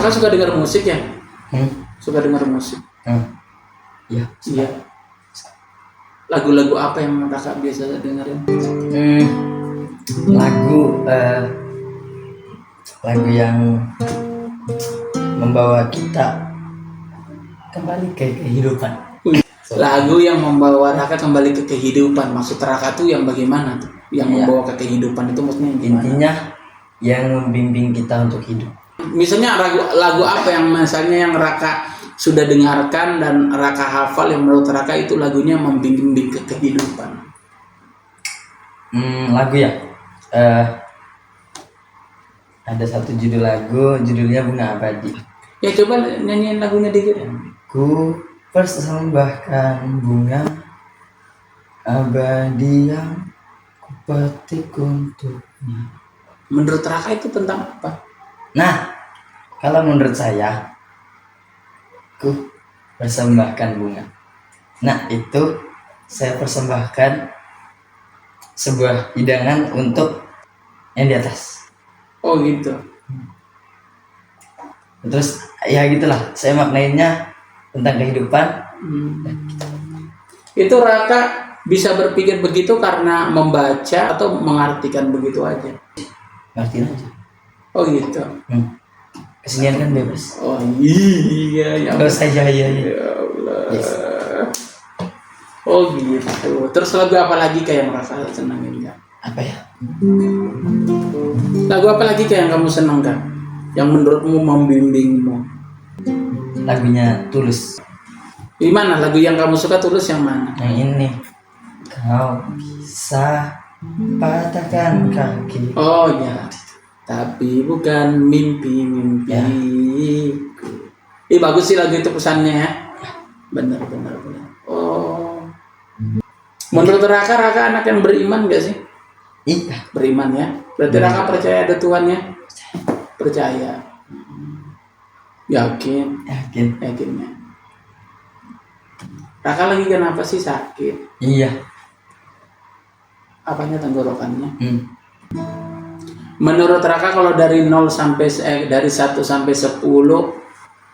Kakak suka dengar musik ya? Suka dengar musik? Iya. Iya. Lagu-lagu apa yang kakak biasa dengerin? Lagu yang membawa kita kembali ke kehidupan. Lagu yang membawa Raka kembali ke kehidupan. Maksud Raka tuh yang bagaimana tuh? Yang membawa ke kehidupan itu maksudnya gimana? Intinya yang membimbing kita untuk hidup. Misalnya lagu apa yang misalnya yang Raka sudah dengarkan dan Raka hafal yang menurut Raka itu lagunya membimbing ke kehidupan? Lagu ya. Ada satu judul lagu, judulnya Bunga Abadi. Ya coba nyanyiin lagunya dikit. Ku persembahkan bunga abadi yang ku petik untuknya. Menurut Raka itu tentang apa? Nah, kalau menurut saya, ku persembahkan bunga. Nah, itu saya persembahkan sebuah hidangan untuk yang di atas. Oh gitu. Terus ya gitulah, saya maknainnya tentang kehidupan. Itu Raka bisa berpikir begitu karena membaca atau mengartikan begitu aja? Ngertiin aja. Oh gitu. Kesenian kan bebas. Oh iya ya. Kalau saya ya. Ya Allah. Yes. Oh gitu. Terus lagu apa lagi kayak yang Raka senangin Kak? Apa ya? Lagu apa lagi kayak yang kamu senang Kak? Yang menurutmu membimbingmu? Lagunya Tulus. Gimana lagu yang kamu suka Tulus yang mana? Yang ini. Kau bisa patahkan kaki. Oh ya. Tapi bukan mimpi-mimpi. Bagus sih lagu itu pesannya ya. Benar. Oh. Menurut Raka anak yang beriman gak sih? Iya. Beriman ya. Berarti Raka percaya ada Tuhan ya? Percaya. Yakin ya. Raka lagi kenapa sih sakit? Iya. Apanya tenggorokannya? Menurut Raka kalau dari 0 sampai dari 1 sampai 10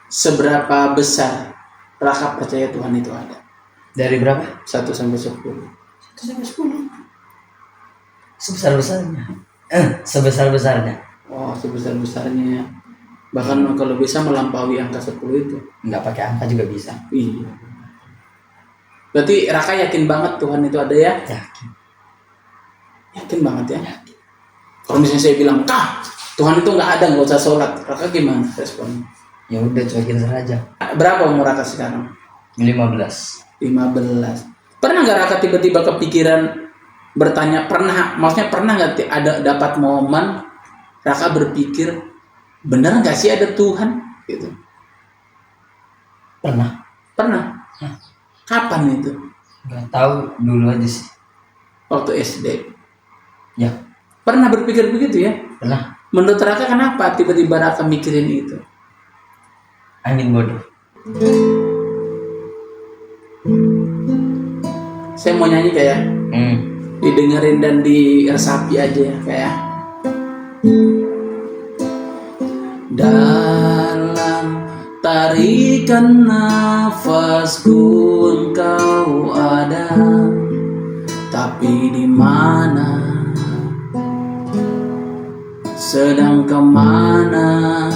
seberapa besar Raka percaya Tuhan itu ada? Dari berapa? 1 sampai 10. 1 sampai 10. Sebesar-besarnya. Sebesar-besarnya. Oh, sebesar-besarnya. Bahkan kalau bisa melampaui angka 10 itu. Nggak pakai angka juga bisa. Iya. Berarti Raka yakin banget Tuhan itu ada ya? Yakin banget ya? Kalau misalnya saya bilang, Kak, Tuhan itu nggak ada, nggak usah sholat. Raka gimana responnya? Ya udah, cuekin saja. Berapa umur Raka sekarang? 15. 15. Pernah nggak Raka tiba-tiba kepikiran bertanya, maksudnya pernah nggak ada dapat momen Raka berpikir, bener nggak sih ada Tuhan? Gitu. Pernah. Kapan itu? Nggak tahu, dulu aja sih. Waktu SD. Ya. Pernah berpikir begitu ya? Pernah. Menurut Raka kenapa tiba-tiba Raka mikirin itu? Angin bodoh. Saya mau nyanyi kayak didengerin dan diresapi aja ya kayak. Dalam tarikan nafasku engkau ada, tapi di mana? Sedang kemana?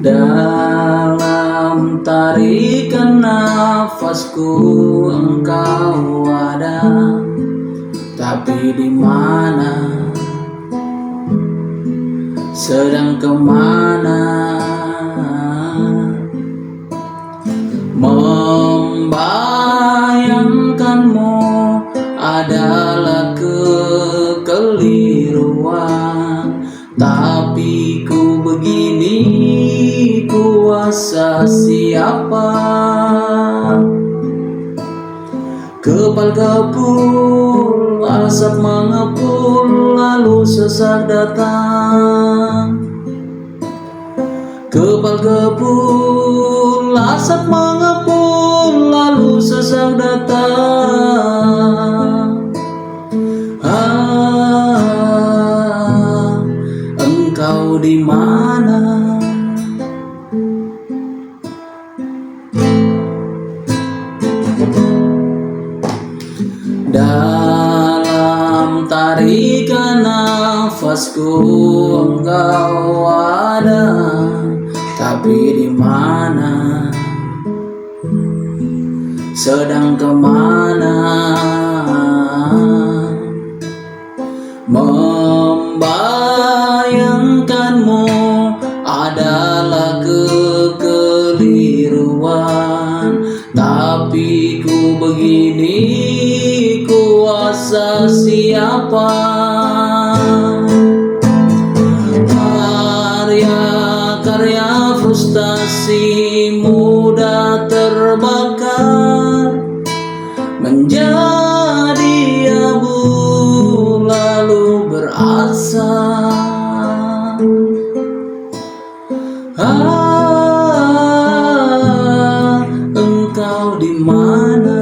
Dalam tarikan nafasku engkau ada, tapi di mana? Sedang kemana? Membayangkanmu adalah kekeliruan, tapi ku begini kuasa siapa? Kepal-kepul asap mengepul lalu sesak datang. Kepal-kepul asap mengepul lalu sesak datang. Engkau di mana? Dalam tarikan nafasku Engkau ada, tapi di mana? Sedang kemana? Membayangkanmu adalah kekeliruan, tapi ku begini kuasa siapa? Karya-karya frustasi mudah terbakar menjadi abu lalu berasa. Engkau di mana?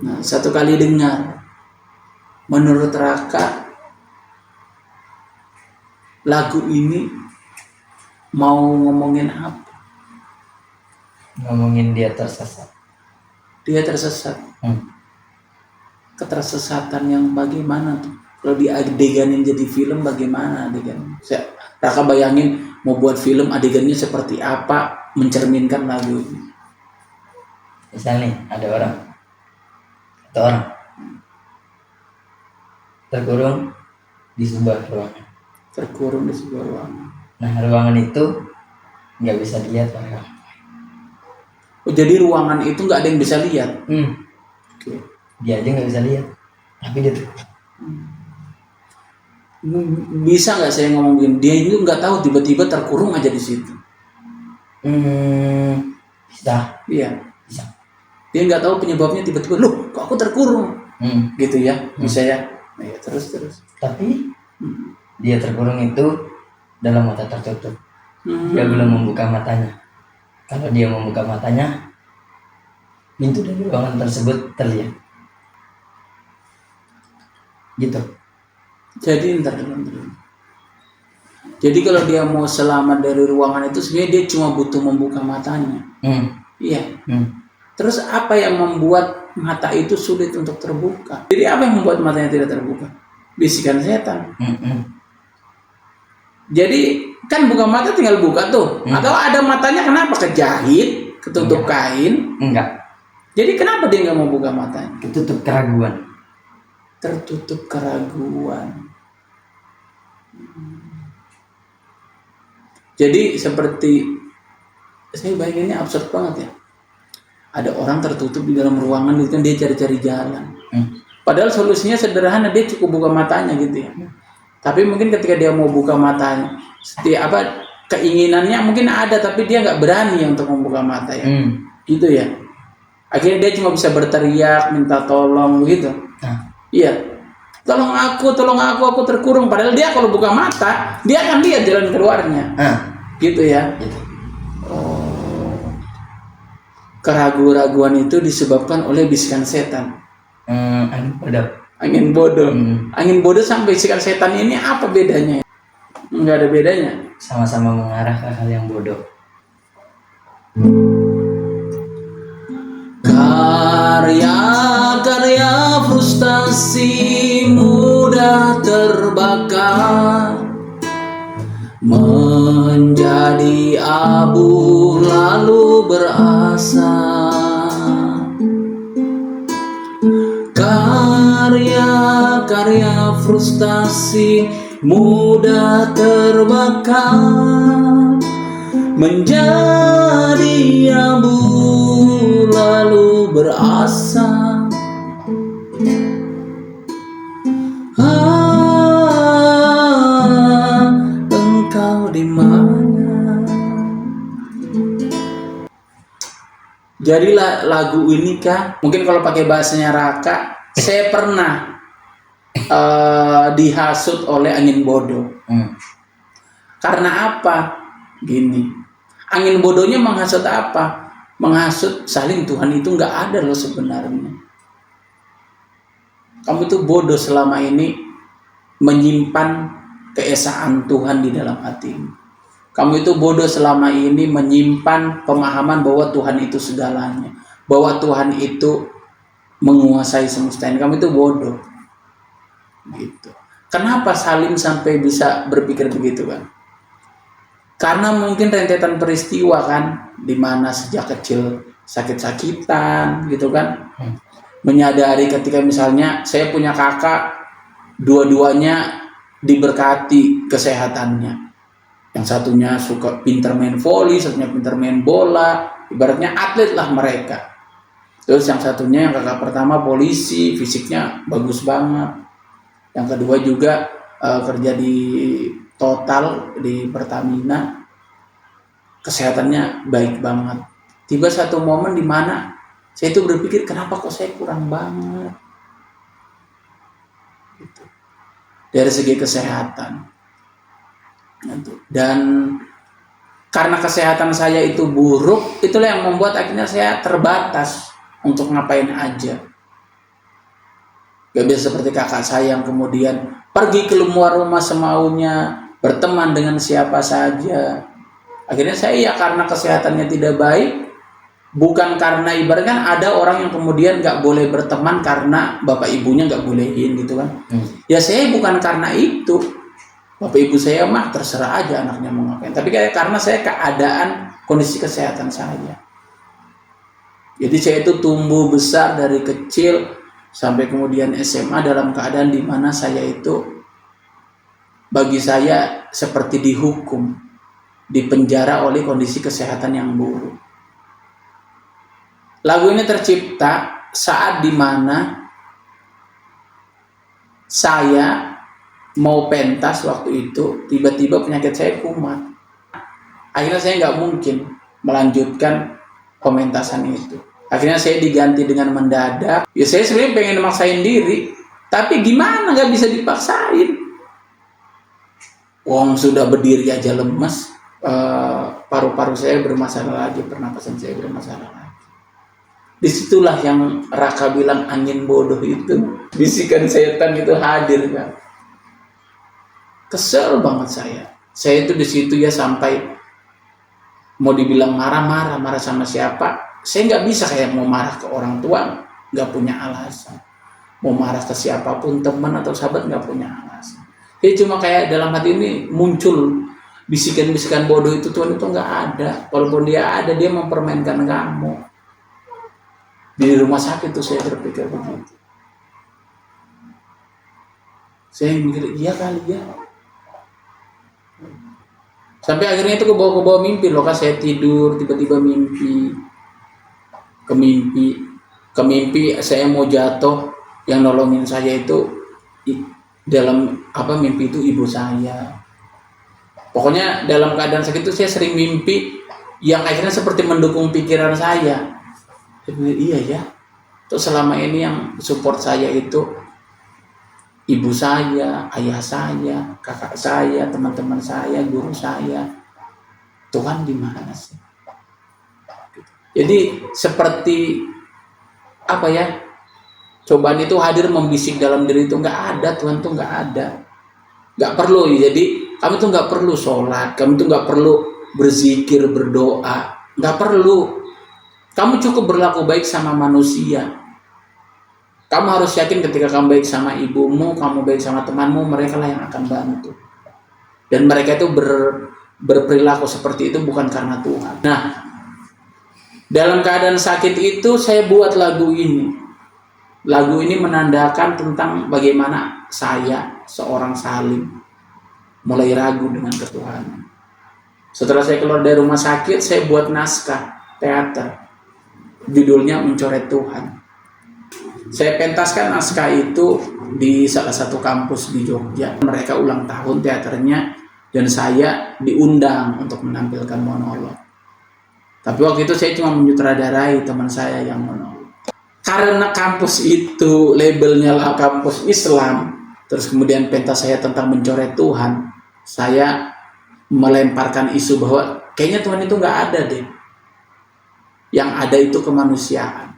Nah, satu kali dengar, menurut Raka lagu ini mau ngomongin apa? Ngomongin dia tersesat. Dia tersesat. Ketersesatan yang bagaimana tuh? Kalau di adeganin jadi film bagaimana adegan? Raka bayangin mau buat film adegannya seperti apa, mencerminkan lagu ini. Misal nih ada orang terkurung di sebuah ruangan. Nah, ruangan itu nggak bisa dilihat oleh orang. Oh, jadi ruangan itu nggak ada yang bisa lihat. Okay. Dia aja nggak bisa lihat, tapi dia tuh. Bisa nggak saya ngomong begini? Dia itu nggak tahu tiba-tiba terkurung aja di situ. Bisa. Iya. Bisa. Dia nggak tahu penyebabnya, tiba-tiba, loh, kok aku terkurung? Gitu ya, bisa ya. Nah, ya terus. Tapi dia terkurung itu dalam mata tertutup. Dia belum membuka matanya. Kalau dia membuka matanya, pintu dari ruangan tersebut terlihat. Gitu. Jadi Jadi kalau dia mau selamat dari ruangan itu sebenarnya dia cuma butuh membuka matanya. Iya. Terus apa yang membuat mata itu sulit untuk terbuka? Jadi apa yang membuat matanya tidak terbuka? Bisikan setan. Jadi kan buka mata tinggal buka tuh. Atau ada matanya kenapa? Kejahit, ketutup kain? Enggak. Jadi kenapa dia nggak mau buka matanya? Ketutup keraguan. Tertutup keraguan. Jadi seperti saya bayanginnya absurd banget ya. Ada orang tertutup di dalam ruangan itu kan dia cari-cari jalan. Padahal solusinya sederhana, dia cukup buka matanya gitu ya. Tapi mungkin ketika dia mau buka matanya, keinginannya mungkin ada tapi dia nggak berani untuk membuka mata ya. Gitu ya. Akhirnya dia cuma bisa berteriak, minta tolong gitu. Iya. Tolong aku terkurung. Padahal dia kalau buka mata, dia akan lihat jalan keluarnya. Gitu ya. Gitu. Keraguan-raguan itu disebabkan oleh bisikan setan. Angin bodoh. Angin bodoh sama bisikan setan ini apa bedanya? Nggak ada bedanya. Sama-sama mengarah ke hal yang bodoh. Karya-karya frustasi mudah terbakar menjadi abu lalu berasa. Karya-karya frustasi mudah terbakar menjadi abu lalu berasa. Engkau di mana? Jadi lagu ini Kak, mungkin kalau pakai bahasanya Raka, saya pernah dihasut oleh angin bodoh. Karena apa? Gini, angin bodohnya menghasut apa? Menghasut saling Tuhan itu nggak ada loh sebenarnya. Kamu tuh bodoh selama ini menyimpan keesaan Tuhan di dalam hatimu. Kamu itu bodoh selama ini menyimpan pemahaman bahwa Tuhan itu segalanya, bahwa Tuhan itu menguasai semesta ini. Kamu itu bodoh. Gitu. Kenapa Salim sampai bisa berpikir begitu kan? Karena mungkin rentetan peristiwa kan, di mana sejak kecil sakit-sakitan gitu kan. Menyadari ketika misalnya saya punya kakak, dua-duanya diberkati kesehatannya. Yang satunya suka pinter main voli, satunya pinter main bola, ibaratnya atlet lah mereka. Terus yang satunya, yang kakak pertama polisi, fisiknya bagus banget. Yang kedua juga kerja di Total, di Pertamina, kesehatannya baik banget. Tiba satu momen di mana saya itu berpikir, kenapa kok saya kurang banget gitu. Dari segi kesehatan. Dan karena kesehatan saya itu buruk, itulah yang membuat akhirnya saya terbatas untuk ngapain aja. Gak bisa seperti kakak saya yang kemudian pergi keluar rumah semaunya, berteman dengan siapa saja. Akhirnya saya ya karena kesehatannya tidak baik, bukan karena ibaratnya kan ada orang yang kemudian gak boleh berteman karena bapak ibunya gak bolehin gitu kan. Ya saya bukan karena itu. Bapak ibu saya mah terserah aja anaknya mau ngapain. Tapi karena saya keadaan kondisi kesehatan saya. Jadi saya itu tumbuh besar dari kecil sampai kemudian SMA dalam keadaan di mana saya itu, bagi saya seperti dihukum, dipenjara oleh kondisi kesehatan yang buruk. Lagu ini tercipta saat di mana saya mau pentas waktu itu, tiba-tiba penyakit saya kumat. Akhirnya saya nggak mungkin melanjutkan pementasan itu. Akhirnya saya diganti dengan mendadak. Ya saya sebenarnya pengen maksain diri, tapi gimana, nggak bisa dipaksain. Wong sudah berdiri aja lemes, paru-paru saya bermasalah lagi, pernapasan saya bermasalah lagi. Disitulah yang Raka bilang angin bodoh itu, bisikan setan itu hadir kan. Kesel banget saya. Saya itu di situ ya sampai mau dibilang marah sama siapa. Saya nggak bisa kayak mau marah ke orang tua, nggak punya alasan. Mau marah ke siapapun, teman atau sahabat, nggak punya alasan. Jadi cuma kayak dalam hati ini muncul bisikan-bisikan bodoh itu, Tuhan itu nggak ada. Walaupun dia ada, dia mempermainkan kamu. Di rumah sakit tuh saya berpikir begitu. Saya mikir, iya kali ya. Sampai akhirnya itu kebawa mimpi loh, saya tidur tiba-tiba ke mimpi saya mau jatuh, yang nolongin saya itu dalam mimpi itu ibu saya. Pokoknya dalam keadaan sakit itu saya sering mimpi yang akhirnya seperti mendukung pikiran saya. Iya ya, terus selama ini yang support saya itu ibu saya, ayah saya, kakak saya, teman-teman saya, guru saya. Tuhan di mana sih? Jadi seperti cobaan itu hadir membisik dalam diri itu, nggak ada, Tuhan tuh nggak ada, nggak perlu. Jadi kamu tuh nggak perlu sholat, kamu tuh nggak perlu berzikir, berdoa, nggak perlu. Kamu cukup berlaku baik sama manusia. Kamu harus yakin ketika kamu baik sama ibumu, kamu baik sama temanmu, mereka lah yang akan bantu. Dan mereka itu berperilaku seperti itu bukan karena Tuhan. Nah, dalam keadaan sakit itu saya buat lagu ini. Lagu ini menandakan tentang bagaimana saya, seorang Salim, mulai ragu dengan ketuhanan. Setelah saya keluar dari rumah sakit, saya buat naskah teater. Judulnya Mencoret Tuhan. Saya pentaskan naskah itu di salah satu kampus di Jogja. Mereka ulang tahun teaternya dan saya diundang untuk menampilkan monolog. Tapi waktu itu saya cuma menyutradarai, teman saya yang monolog. Karena kampus itu labelnya lah kampus Islam, terus kemudian pentas saya tentang mencoret Tuhan, saya melemparkan isu bahwa kayaknya Tuhan itu nggak ada deh. Yang ada itu kemanusiaan.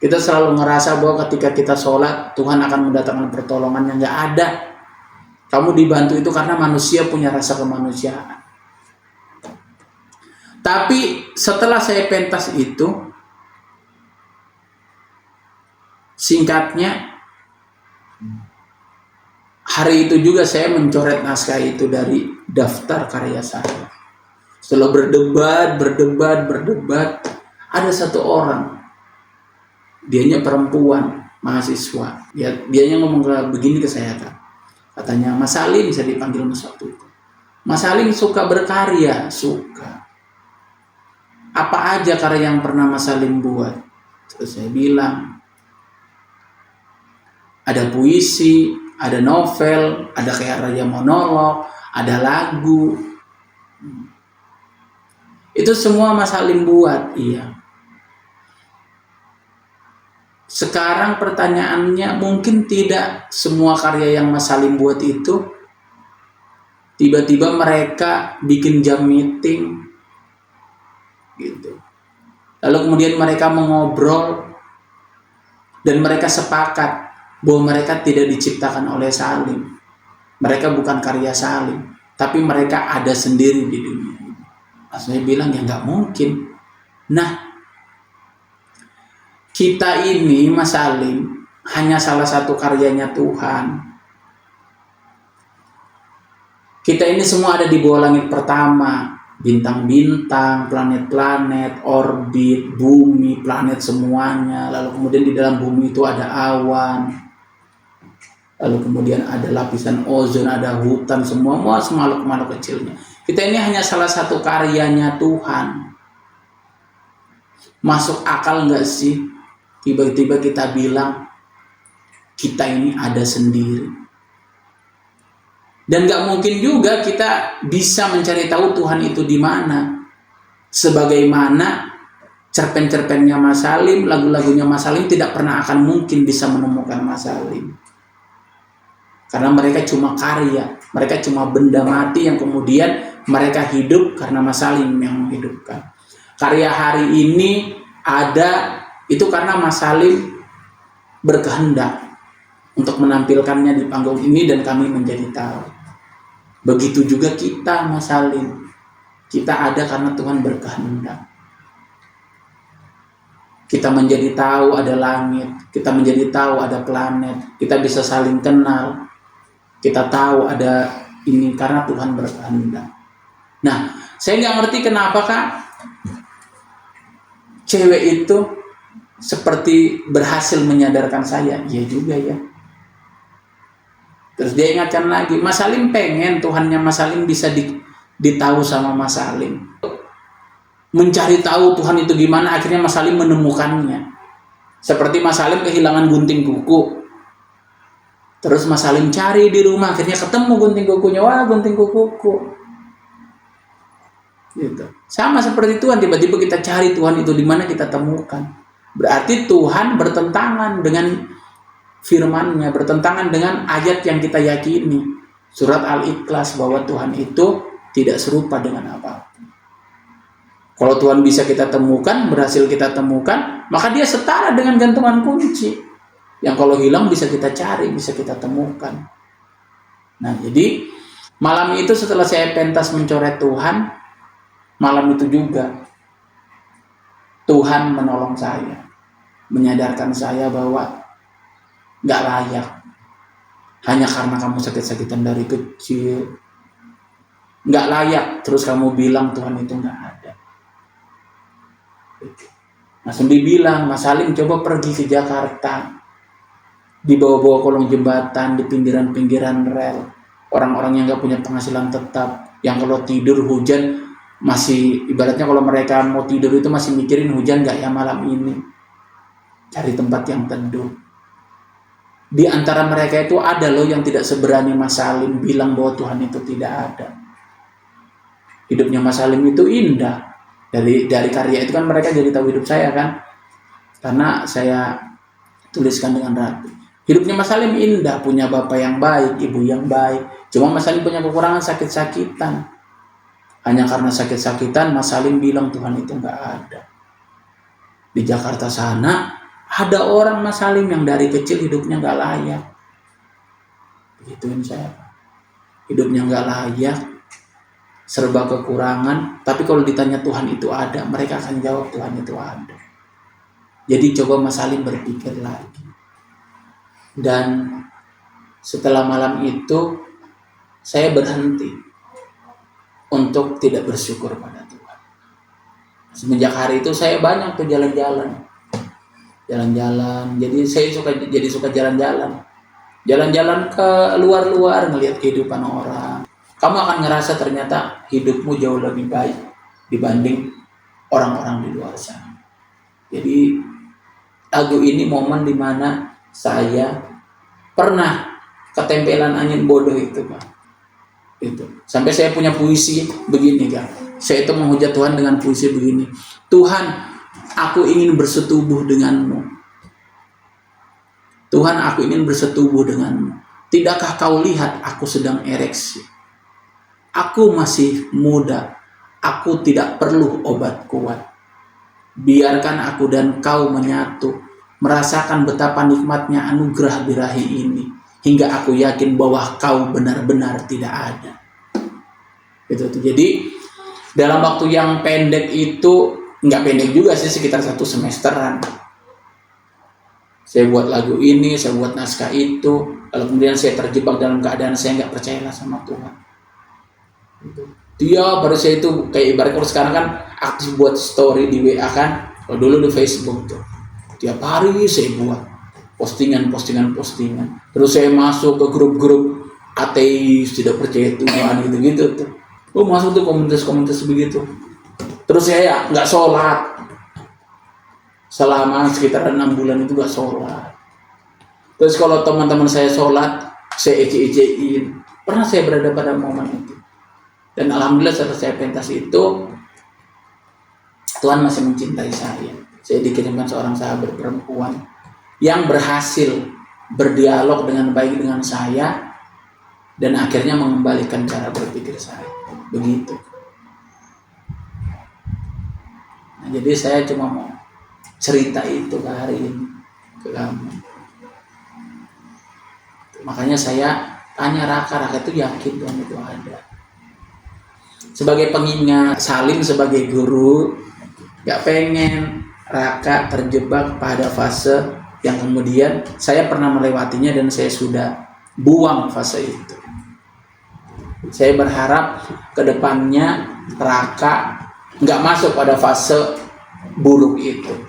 Kita selalu ngerasa bahwa ketika kita sholat, Tuhan akan mendatangkan pertolongan yang nggak ada. Kamu dibantu itu karena manusia punya rasa kemanusiaan. Tapi setelah saya pentas itu, singkatnya, hari itu juga saya mencoret naskah itu dari daftar karya saya. Setelah berdebat, ada satu orang, dianya perempuan, mahasiswa. Dianya ngomong begini ke saya, Kak. Katanya, Mas Salim, bisa dipanggil Mas waktu itu. Mas Salim suka berkarya, suka. Apa aja karya yang pernah Mas Salim buat? Terus saya bilang, ada puisi, ada novel, ada kayak karya monolog, ada lagu. Itu semua Mas Salim buat, iya. Sekarang pertanyaannya, mungkin tidak semua karya yang Mas Salim buat itu tiba-tiba mereka bikin jam meeting gitu. Lalu kemudian mereka mengobrol dan mereka sepakat bahwa mereka tidak diciptakan oleh Salim. Mereka bukan karya Salim, tapi mereka ada sendiri di dunia ini. Saya bilang ya nggak mungkin. Nah, kita ini, Mas Salim, hanya salah satu karyanya Tuhan. Kita ini semua ada di bawah langit pertama. Bintang-bintang, planet-planet, orbit, bumi, planet semuanya. Lalu kemudian di dalam bumi itu ada awan. Lalu kemudian ada lapisan ozon, ada hutan, semua makhluk-makhluk kecilnya. Kita ini hanya salah satu karyanya Tuhan. Masuk akal nggak sih? Tiba-tiba kita bilang kita ini ada sendiri. Dan gak mungkin juga kita bisa mencari tahu Tuhan itu di mana. Sebagaimana cerpen-cerpennya Mas Salim, lagu-lagunya Mas Salim tidak pernah akan mungkin bisa menemukan Mas Salim. Karena mereka cuma karya, mereka cuma benda mati yang kemudian mereka hidup karena Mas Salim yang menghidupkan. Karya hari ini ada itu karena Mas Salim berkehendak untuk menampilkannya di panggung ini dan kami menjadi tahu. Begitu juga kita, Mas Salim. Kita ada karena Tuhan berkehendak. Kita menjadi tahu ada langit, kita menjadi tahu ada planet, kita bisa saling kenal. Kita tahu ada ini karena Tuhan berkehendak. Nah, saya nggak ngerti kenapa Kak cewek itu seperti berhasil menyadarkan saya. Iya juga ya. Terus dia ingatkan lagi, Mas Salim pengen Tuhannya Mas Salim bisa ditahu sama Mas Salim. Mencari tahu Tuhan itu gimana, akhirnya Mas Salim menemukannya. Seperti Mas Salim kehilangan gunting kuku. Terus Mas Salim cari di rumah, akhirnya ketemu gunting kukunya. Wah, gunting kukuku. Gitu. Sama seperti Tuhan, tiba-tiba kita cari Tuhan itu di mana, kita temukan. Berarti Tuhan bertentangan dengan firman-Nya, bertentangan dengan ayat yang kita yakini. Surat Al-Ikhlas bahwa Tuhan itu tidak serupa dengan apapun. Kalau Tuhan bisa kita temukan, berhasil kita temukan, maka dia setara dengan gantungan kunci. Yang kalau hilang bisa kita cari, bisa kita temukan. Nah, jadi malam itu setelah saya pentas mencoret Tuhan, malam itu juga Tuhan menolong saya, menyadarkan saya bahwa nggak layak. Hanya karena kamu sakit-sakitan dari kecil, nggak layak. Terus kamu bilang Tuhan itu nggak ada. Langsung dibilang, Mas Salim coba pergi ke Jakarta, di bawah-bawah kolong jembatan, di pinggiran-pinggiran rel, orang-orang yang nggak punya penghasilan tetap, yang kalau tidur hujan masih, ibaratnya kalau mereka mau tidur itu masih mikirin hujan nggak ya malam ini. Cari tempat yang teduh. Di antara mereka itu ada loh yang tidak seberani Mas Salim bilang bahwa Tuhan itu tidak ada. Hidupnya Mas Salim itu indah. Dari karya itu kan mereka jadi tahu hidup saya kan. Karena saya tuliskan dengan rapi. Hidupnya Mas Salim indah, punya bapak yang baik, ibu yang baik. Cuma Mas Salim punya kekurangan sakit-sakitan. Hanya karena sakit-sakitan Mas Salim bilang Tuhan itu nggak ada. Di Jakarta sana Ada orang Mas Salim yang dari kecil hidupnya nggak layak. Begituin saya. Hidupnya nggak layak, serba kekurangan. Tapi kalau ditanya Tuhan itu ada, mereka akan jawab Tuhan itu ada. Jadi coba Mas Salim berpikir lagi. Dan setelah malam itu, saya berhenti untuk tidak bersyukur pada Tuhan. Semenjak hari itu saya banyak tuh jalan-jalan. Jadi saya suka jalan-jalan. Jalan-jalan ke luar-luar, ngelihat kehidupan orang. Kamu akan ngerasa ternyata hidupmu jauh lebih baik dibanding orang-orang di luar sana. Jadi lagu ini momen dimana saya pernah ketempelan angin bodoh itu, Pak. Itu. Sampai saya punya puisi begini, Kak. Saya itu menghujat Tuhan dengan puisi begini. Tuhan, aku ingin bersetubuh denganmu. Tuhan, aku ingin bersetubuh denganmu. Tidakkah kau lihat aku sedang ereksi? Aku masih muda. Aku tidak perlu obat kuat. Biarkan aku dan kau menyatu. Merasakan betapa nikmatnya anugerah birahi ini. Hingga aku yakin bahwa kau benar-benar tidak ada. Gitu. Jadi dalam waktu yang pendek itu, nggak pendek juga sih, sekitar 1 semesteran. Saya buat lagu ini, saya buat naskah itu, lalu kemudian saya terjebak dalam keadaan saya nggak percaya sama Tuhan. Gitu. Dia baru saya itu kayak ibarat kalau sekarang kan aktif buat story di WA kan, kalau dulu di Facebook tuh. Tiap hari saya buat postingan. Terus saya masuk ke grup-grup ateis, tidak percaya Tuhan gitu-gitu tuh. Masuk tuh komunitas begitu. Terus saya nggak sholat. Selama sekitar 6 bulan itu nggak sholat. Terus kalau teman-teman saya sholat, saya ece-ecein. Pernah saya berada pada momen itu. Dan alhamdulillah setelah saya pentas itu, Tuhan masih mencintai saya. Saya dikirimkan seorang sahabat perempuan yang berhasil berdialog dengan baik dengan saya dan akhirnya mengembalikan cara berpikir saya. Begitu. Nah, jadi saya cuma mau cerita itu ke hari ini ke kamu. Makanya saya tanya Raka itu yakin Tuhan itu ada. Sebagai pengingat, Salim sebagai guru gak pengen Raka terjebak pada fase yang kemudian saya pernah melewatinya dan saya sudah buang fase itu. Saya berharap kedepannya Raka nggak masuk pada fase buruk itu.